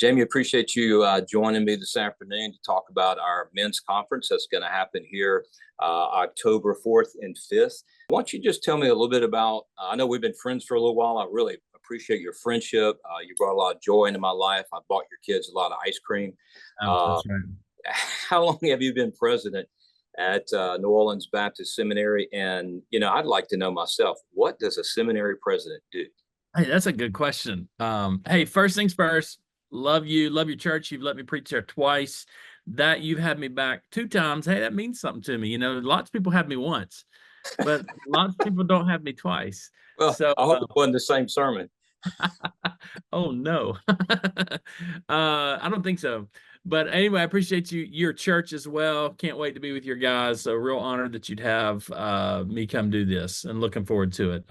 Jamie, appreciate you joining me this afternoon to talk about our men's conference that's going to happen here October 4th and 5th. Why don't you just tell me a little bit about, I know we've been friends for a little while. I really appreciate your friendship. You brought a lot of joy into my life. I bought your kids a lot of ice cream. Oh, Uh, that's right. how long have you been president at New Orleans Baptist Seminary? And, I'd like to know myself, what does a seminary president do? Hey, that's a good question. Hey, first things first, love you, love your church. You've let me preach there twice. That you've had me back two times. Hey, that means something to me. Lots of people have me once, but lots of people don't have me twice. Well, So, I hope it wasn't the same sermon. oh no, I don't think so. But anyway, I appreciate your church as well. Can't wait to be with your guys. So real honored that you'd have me come do this, and looking forward to it.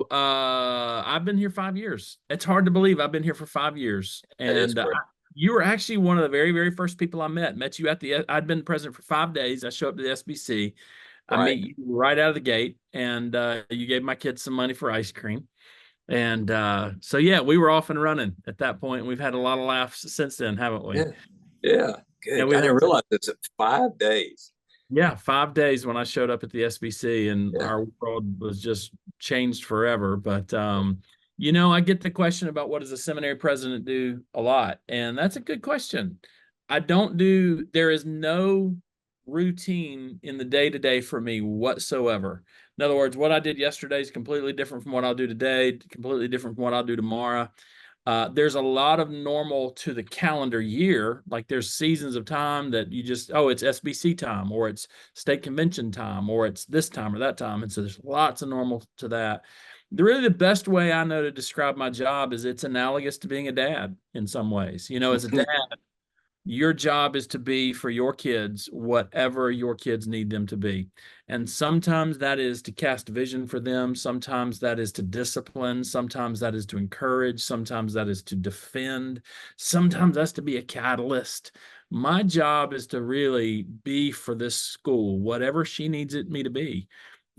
I've been here 5 years. It's hard to believe I've been here for 5 years. That is And great. you were actually one of the very, very first people I met. Met you I'd been president for 5 days. I show up to the SBC. I Right. meet you right out of the gate, and you gave my kids some money for ice cream. And so, yeah, we were off and running at that point. We've had a lot of laughs since then, haven't we? Yeah. Yeah. Yeah, Good. I we've didn't had some. realize it's 5 days. Yeah, 5 days when I showed up at the SBC, and Yeah. our world was just changed forever. But I get the question about what does a seminary president do a lot, and that's a good question. There is no routine in the day to day for me whatsoever. In other words, what I did yesterday is completely different from what I'll do today, completely different from what I'll do tomorrow. There's a lot of normal to the calendar year. Like there's seasons of time that it's SBC time, or it's state convention time, or it's this time or that time. And so there's lots of normal to that. Really, the best way I know to describe my job is it's analogous to being a dad in some ways. As a dad, your job is to be for your kids whatever your kids need them to be. And sometimes that is to cast vision for them. Sometimes that is to discipline. Sometimes that is to encourage. Sometimes that is to defend. Sometimes that's to be a catalyst. My job is to really be for this school, whatever she needs me to be.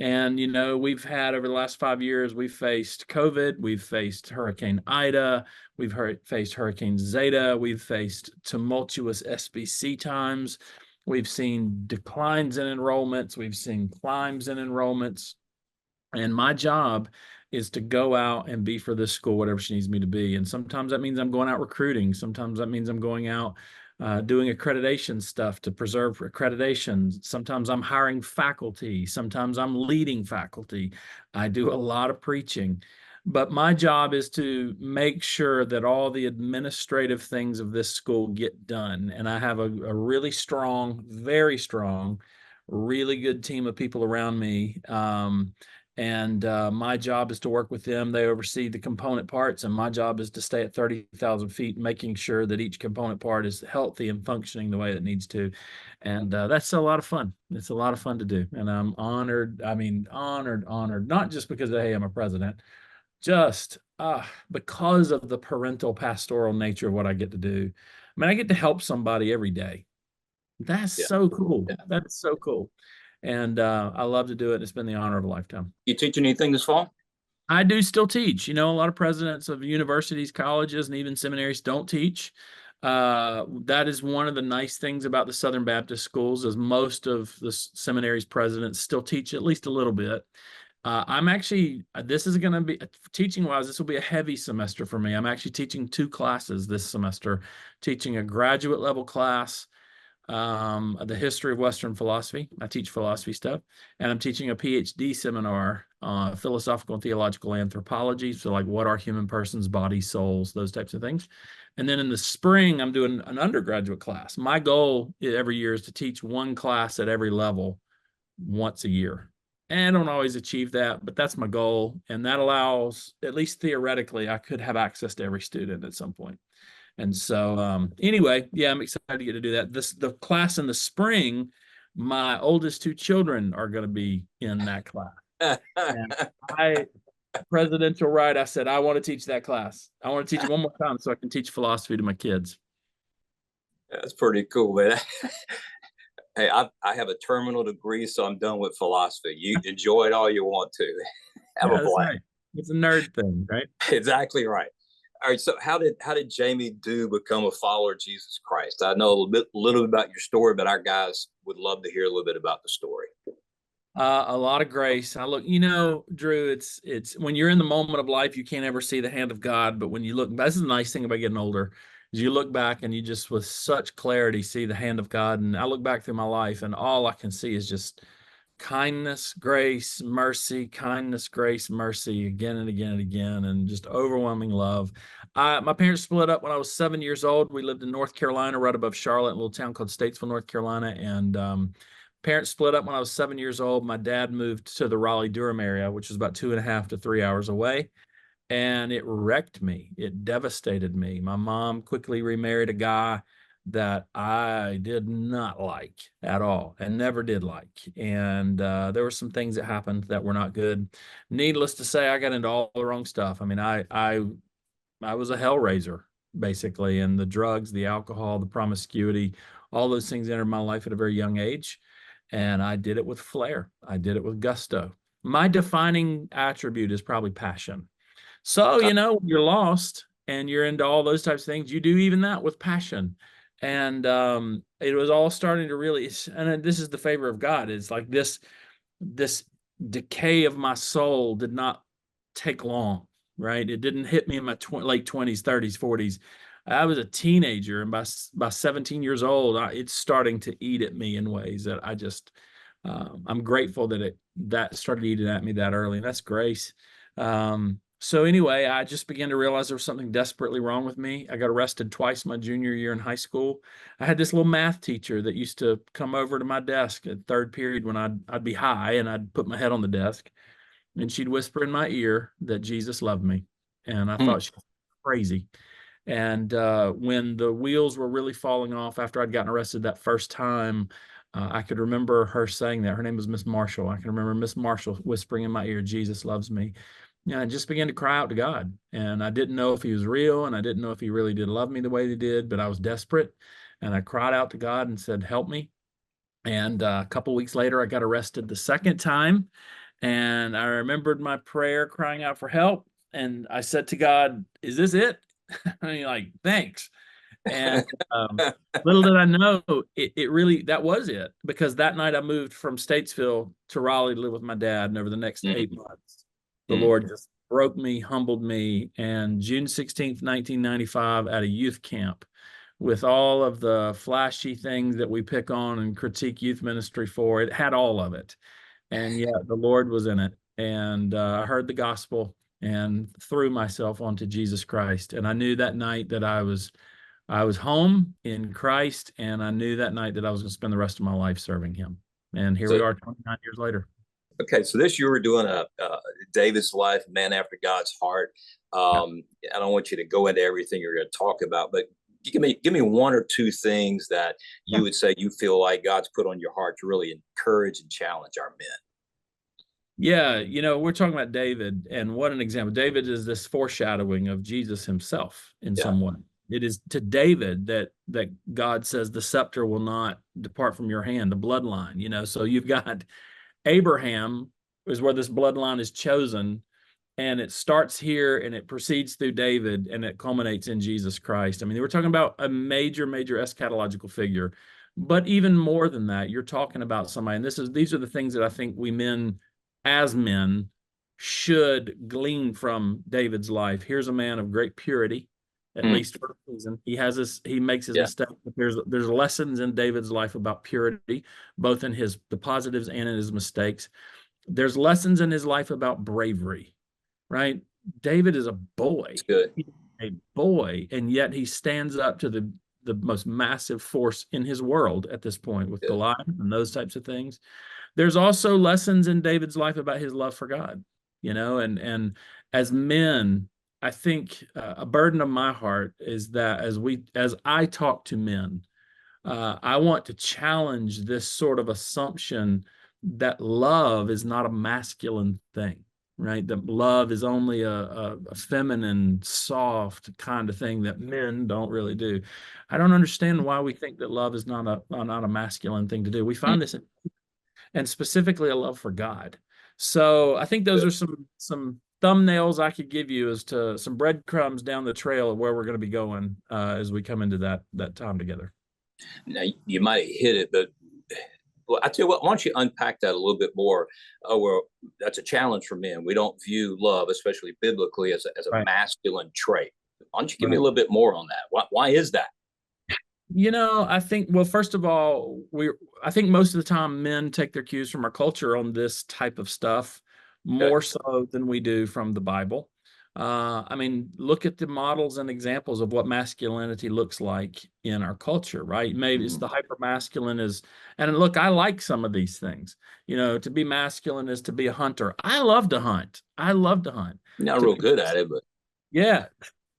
And, we've had over the last 5 years, we've faced COVID, we've faced Hurricane Ida, we've faced Hurricane Zeta. We've faced tumultuous SBC times. We've seen declines in enrollments. We've seen climbs in enrollments. And my job is to go out and be for this school, whatever she needs me to be. And sometimes that means I'm going out recruiting. Sometimes that means I'm going out doing accreditation stuff to preserve accreditation. Sometimes I'm hiring faculty. Sometimes I'm leading faculty. I do a lot of preaching. But my job is to make sure that all the administrative things of this school get done. And I have a really strong, very strong, really good team of people around me. And my job is to work with them. They oversee the component parts, and my job is to stay at 30,000 feet, making sure that each component part is healthy and functioning the way it needs to. And that's a lot of fun. It's a lot of fun to do. And I'm honored. I mean, honored, not just because, hey, I'm a president, just because of the parental pastoral nature of what I get to do. I mean, I get to help somebody every day. That's Yeah. so cool. Yeah. That's so cool. And I love to do it. It's been the honor of a lifetime. You teaching anything this fall? I do still teach. A lot of presidents of universities, colleges, and even seminaries don't teach. That is one of the nice things about the Southern Baptist schools, is most of the seminaries presidents still teach at least a little bit. This is going to be, teaching wise, this will be a heavy semester for me. I'm actually teaching 2 classes this semester, teaching a graduate level class, the history of Western philosophy. I teach philosophy stuff, and I'm teaching a PhD seminar, philosophical and theological anthropology. So like, what are human persons, bodies, souls, those types of things. And then in the spring, I'm doing an undergraduate class. My goal every year is to teach 1 class at every level once a year. And I don't always achieve that, but that's my goal. And that allows, at least theoretically, I could have access to every student at some point. And so anyway, yeah, I'm excited to get to do that. The class in the spring, my oldest 2 children are going to be in that class. And presidential right, I said, I want to teach that class. I want to teach it one more time so I can teach philosophy to my kids. That's pretty cool, man. Hey, I have a terminal degree, so I'm done with philosophy. You enjoy it all you want to. Have Yeah, a that's blast. right. It's a nerd thing, right? Exactly right. All right. So how did Jamie do become a follower of Jesus Christ? I know a little bit about your story, but our guys would love to hear a little bit about the story. A lot of grace. I look, Drew, it's when you're in the moment of life, you can't ever see the hand of God. But when you look, this is the nice thing about getting older, is you look back and you just with such clarity see the hand of God. And I look back through my life and all I can see is just kindness, grace, mercy, kindness, grace, mercy, again and again and again, and just overwhelming love. My parents split up when I was 7 years old. We lived in North Carolina, right above Charlotte, a little town called Statesville, North Carolina. And parents split up when I was 7 years old. My dad moved to the Raleigh-Durham area, which is about 2.5 to 3 hours away. And it wrecked me. It devastated me. My mom quickly remarried a guy that I did not like at all and never did like. And there were some things that happened that were not good. Needless to say, I got into all the wrong stuff. I mean, I was a hellraiser, basically, and the drugs, the alcohol, the promiscuity, all those things entered my life at a very young age. And I did it with flair. I did it with gusto. My defining attribute is probably passion. So, when you're lost and you're into all those types of things, you do even that with passion. And it was all starting to really, and this is the favor of God. It's like this decay of my soul did not take long, right? It didn't hit me in my late 20s, 30s, 40s. I was a teenager, and by 17 years old, it's starting to eat at me in ways that I just, I'm grateful that started eating at me that early, and that's grace. So anyway, I just began to realize there was something desperately wrong with me. I got arrested twice my junior year in high school. I had this little math teacher that used to come over to my desk at third period when I'd be high and I'd put my head on the desk, and she'd whisper in my ear that Jesus loved me. And I Hmm. thought she was crazy. And when the wheels were really falling off after I'd gotten arrested that first time, I could remember her saying that. Her name was Miss Marshall. I can remember Miss Marshall whispering in my ear, Jesus loves me. And I just began to cry out to God. And I didn't know if he was real, and I didn't know if he really did love me the way he did, but I was desperate. And I cried out to God and said, help me. And a couple weeks later, I got arrested the second time. And I remembered my prayer crying out for help. And I said to God, is this it? And he's like, thanks. And little did I know, it really, that was it. Because that night I moved from Statesville to Raleigh to live with my dad. And over the next Hmm. 8 months, the Hmm. Lord just broke me, humbled me. And June 16th, 1995, at a youth camp, with all of the flashy things that we pick on and critique youth ministry for, it had all of it. And yet the Lord was in it. And I heard the gospel and threw myself onto Jesus Christ. And I knew that night that I was home in Christ, and I knew that night that I was going to spend the rest of my life serving him. And here we So are 29 years later. okay, so this you were doing a David's life, man after God's heart. Yeah. I don't want you to go into everything you're going to talk about, but give me one or two things that Yeah. you would say you feel like God's put on your heart to really encourage and challenge our men. Yeah, we're talking about David, and what an example. David is this foreshadowing of Jesus himself in Yeah. some way. It is to David that God says the scepter will not depart from your hand, the bloodline. So you've got Abraham is where this bloodline is chosen, and it starts here and it proceeds through David and it culminates in Jesus Christ. I mean, we're talking about a major, major eschatological figure. But even more than that, you're talking about somebody, and these are the things that I think we men, as men, should glean from David's life. Here's a man of great purity, at Hmm. least for a season. He makes his Yeah. mistake, but there's lessons in David's life about purity, both in the positives and in his mistakes. There's lessons in his life about bravery, right? David is a boy, It's good. a boy, and yet he stands up to the most massive force in his world at this point with Good. Goliath and those types of things. There's also lessons in David's life about his love for God, and as men, I think a burden of my heart is that as I talk to men, I want to challenge this sort of assumption that love is not a masculine thing, right? That love is only a feminine, soft kind of thing that men don't really do. I don't understand why we think that love is not a masculine thing to do. We Hmm. find this and specifically a love for God. So I think those Good. are some thumbnails I could give you as to some breadcrumbs down the trail of where we're going to be going as we come into that time together. Now, you might hit it, but well, I tell you what, why don't you unpack that a little bit more? Well, that's a challenge for men. We don't view love, especially biblically, as a Right. masculine trait. Why don't you give me Right. a little bit more on that? Why is that? I think, well, first of all, I think most of the time men take their cues from our culture on this type of stuff Okay. more so than we do from the Bible. I mean, look at the models and examples of what masculinity looks like in our culture, right? Maybe it's Mhm. the hyper masculine and look, I like some of these things. To be masculine is to be a hunter. I love to hunt. I love to hunt. Not To real be, good at it, but yeah.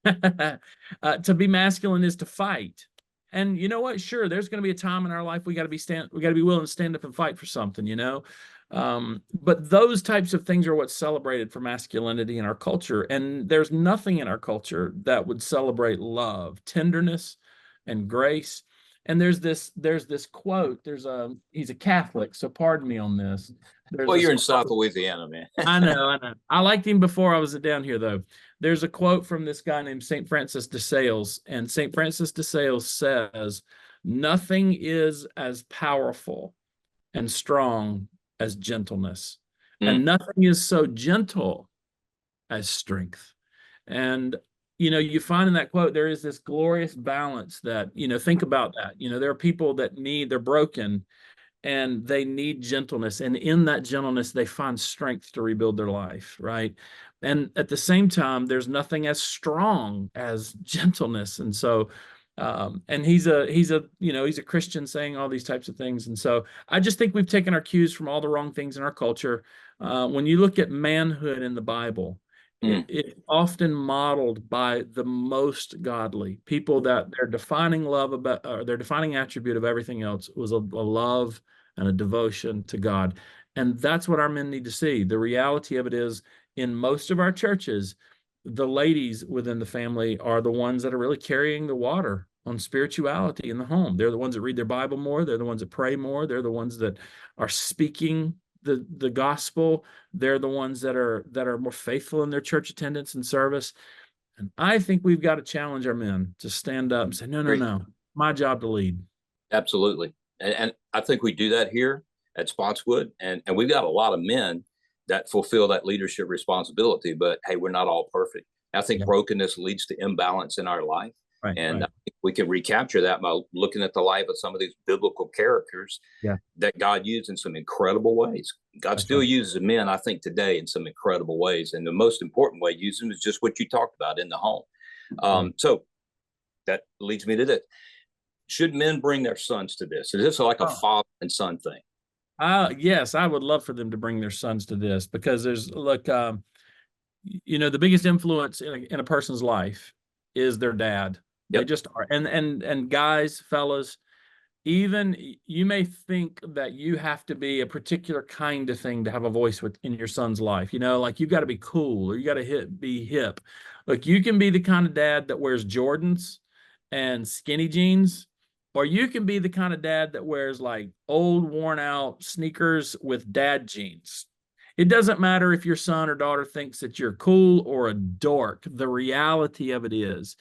To be masculine is to fight. And you know what? Sure, there's going to be a time in our life we got to be willing to stand up and fight for something. But those types of things are what's celebrated for masculinity in our culture. And there's nothing in our culture that would celebrate love, tenderness, and grace. And there's this quote. He's a Catholic, so pardon me on this. There's well, this you're in South quote. Louisiana, man. I know, I know. I liked him before I was down here, though. There's a quote from this guy named St. Francis de Sales, and St. Francis de Sales says, "Nothing is as powerful and strong as gentleness, Mm. and nothing is so gentle as strength." And you find in that quote there is this glorious balance that think about that. There are people that they're broken and they need gentleness, and in that gentleness they find strength to rebuild their life, right? And at the same time there's nothing as strong as gentleness. And so and he's a Christian saying all these types of things. And so I just think we've taken our cues from all the wrong things in our culture. When you look at manhood in the Bible, Mm. it's often modeled by the most godly people, that their defining love about, or their defining attribute of everything else was a love and a devotion to God. And that's what our men need to see. The reality of it is, in most of our churches, the ladies within the family are the ones that are really carrying the water on spirituality in the home. They're the ones that read their Bible more. They're the ones that pray more. They're the ones that are speaking the gospel. They're the ones that are more faithful in their church attendance and service. And I think we've got to challenge our men to stand up and say, no, no, Great. no, my job to lead. Absolutely. And I think we do that here at Spotswood. And we've got a lot of men that fulfill that leadership responsibility. But hey, we're not all perfect. I think Yeah, brokenness leads to imbalance in our life. right, And right. I think we can recapture that by looking at the life of some of these biblical characters Yeah, that God used in some incredible ways. God that's still right. uses men, I think, today in some incredible ways. And the most important way he uses them is just what you talked about in the home. Right. So that leads me to this. Should men bring their sons to this? Is this like a Oh, father and son thing? yes, I would love for them to bring their sons to this, because the biggest influence in a person's life is their dad. They Yep. just are. And guys, fellas, even you may think that you have to be a particular kind of thing to have a voice in your son's life. Like you've got to be cool, or you got to be hip. Look, you can be the kind of dad that wears Jordans and skinny jeans, or you can be the kind of dad that wears like old, worn out sneakers with dad jeans. It doesn't matter if your son or daughter thinks that you're cool or a dork. The reality of it is,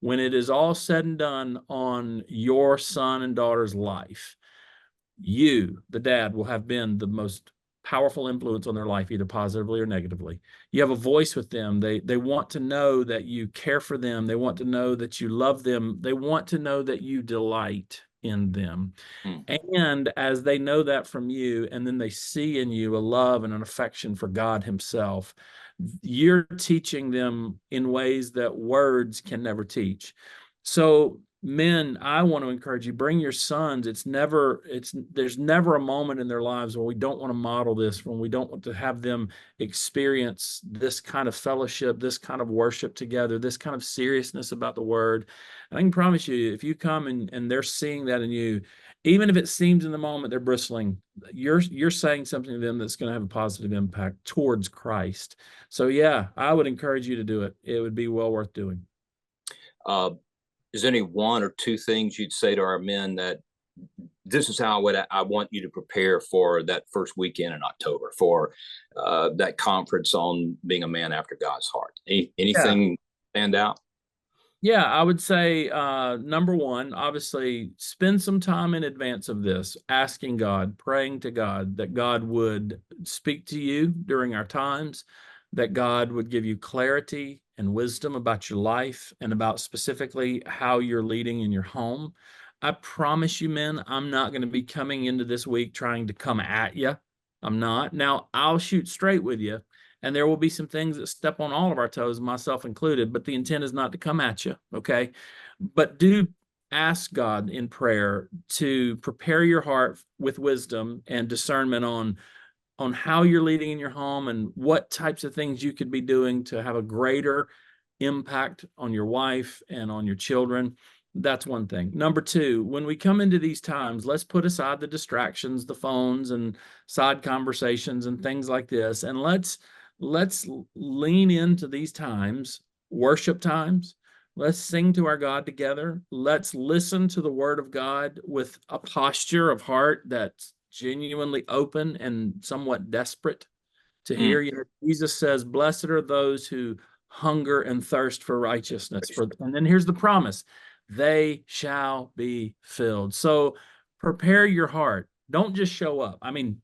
when it is all said and done on your son and daughter's life, you, the dad, will have been the most powerful influence on their life, either positively or negatively. You have a voice with them. They want to know that you care for them. They want to know that you love them. They want to know that you delight in them. Mm. And as they know that from you, and then they see in you a love and an affection for God himself, you're teaching them in ways that words can never teach. So men, I want to encourage you, bring your sons. There's never a moment in their lives where we don't want to model this, when we don't want to have them experience this kind of fellowship, this kind of worship together, this kind of seriousness about the word. And I can promise you, if you come and they're seeing that in you, even if it seems in the moment they're bristling, you're saying something to them that's going to have a positive impact towards Christ. So yeah, I would encourage you to do it. It would be well worth doing. Uh, is there any one or two things you'd say to our men that this is how I want you to prepare for that first weekend in October for that conference on being a man after God's heart. Anything stand out? Yeah, I would say number one, obviously, spend some time in advance of this, asking God, praying to God that God would speak to you during our times, that God would give you clarity and wisdom about your life and about specifically how you're leading in your home. I promise you, men, I'm not going to be coming into this week trying to come at you. I'm not. Now, I'll shoot straight with you. And there will be some things that step on all of our toes, myself included, but the intent is not to come at you, okay? But do ask God in prayer to prepare your heart with wisdom and discernment on how you're leading in your home and what types of things you could be doing to have a greater impact on your wife and on your children. That's one thing. Number two, when we come into these times, let's put aside the distractions, the phones and side conversations and things like this, and let's lean into these times, worship times. Let's sing to our God together. Let's listen to the word of God with a posture of heart that's genuinely open and somewhat desperate to hear. You know, Jesus says, blessed are those who hunger and thirst for righteousness. And then here's the promise, they shall be filled. So prepare your heart. Don't just show up. I mean,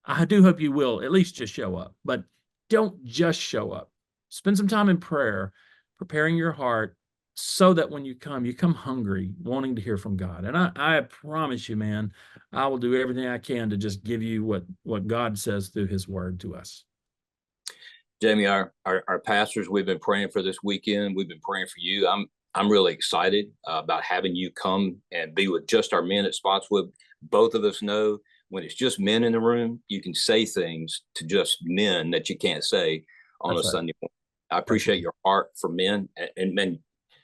I do hope you will at least just show up, but don't just show up. Spend some time in prayer, preparing your heart so that when you come hungry, wanting to hear from God. And I promise you, man, I will do everything I can to just give you what God says through his word to us. Jamie, our pastors, we've been praying for this weekend. We've been praying for you. I'm really excited about having you come and be with just our men at Spotswood. Both of us know when it's just men in the room, you can say things to just men that you can't say on That's a right. Sunday morning. I appreciate your heart for men, and men,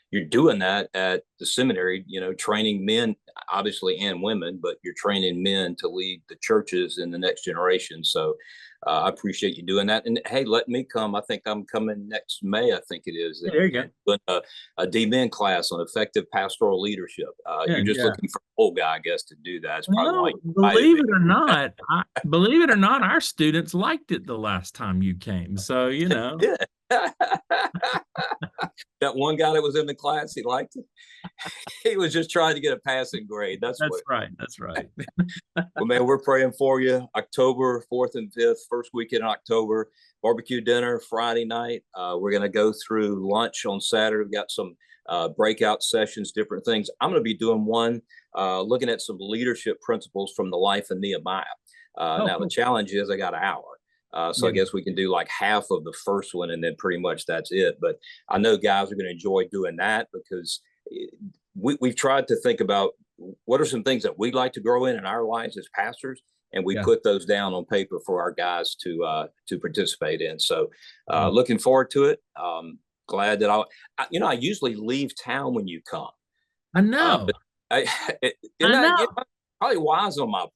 you're doing that at the seminary, you know, training men, obviously, and women, but you're training men to lead the churches in the next generation. So I appreciate you doing that. And hey, let me come. I think I'm coming next May, I think it is. There you go. A D-Men class on effective pastoral leadership. You're just looking for an old guy, I guess, to do that. It's probably believe it or not, our students liked it the last time you came. So, you know. Yeah. That one guy that was in the class, he liked it. He was just trying to get a passing grade. That's right. That's right. Well, man, we're praying for you. October 4th and 5th, first weekend in October, barbecue dinner Friday night. We're going to go through lunch on Saturday. We've got some breakout sessions, different things. I'm going to be doing one looking at some leadership principles from the life of Nehemiah. Now, cool. The challenge is I got an hour. So I guess we can do like half of the first one and then pretty much that's it. But I know guys are going to enjoy doing that because we've tried to think about what are some things that we'd like to grow in our lives as pastors. And we put those down on paper for our guys to participate in. So looking forward to it. Glad that I usually leave town when you come. I know. I know. Probably wise on my part.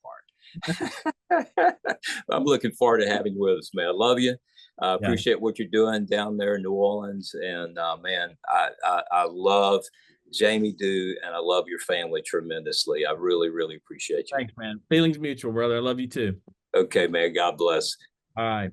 I'm looking forward to having you with us, man. I love you. Appreciate what you're doing down there in New Orleans. And man, I love Jamie Do, and I love your family tremendously. I really, really appreciate you. Thanks, man. Feelings mutual, brother. I love you too. Okay, man. God bless. All right.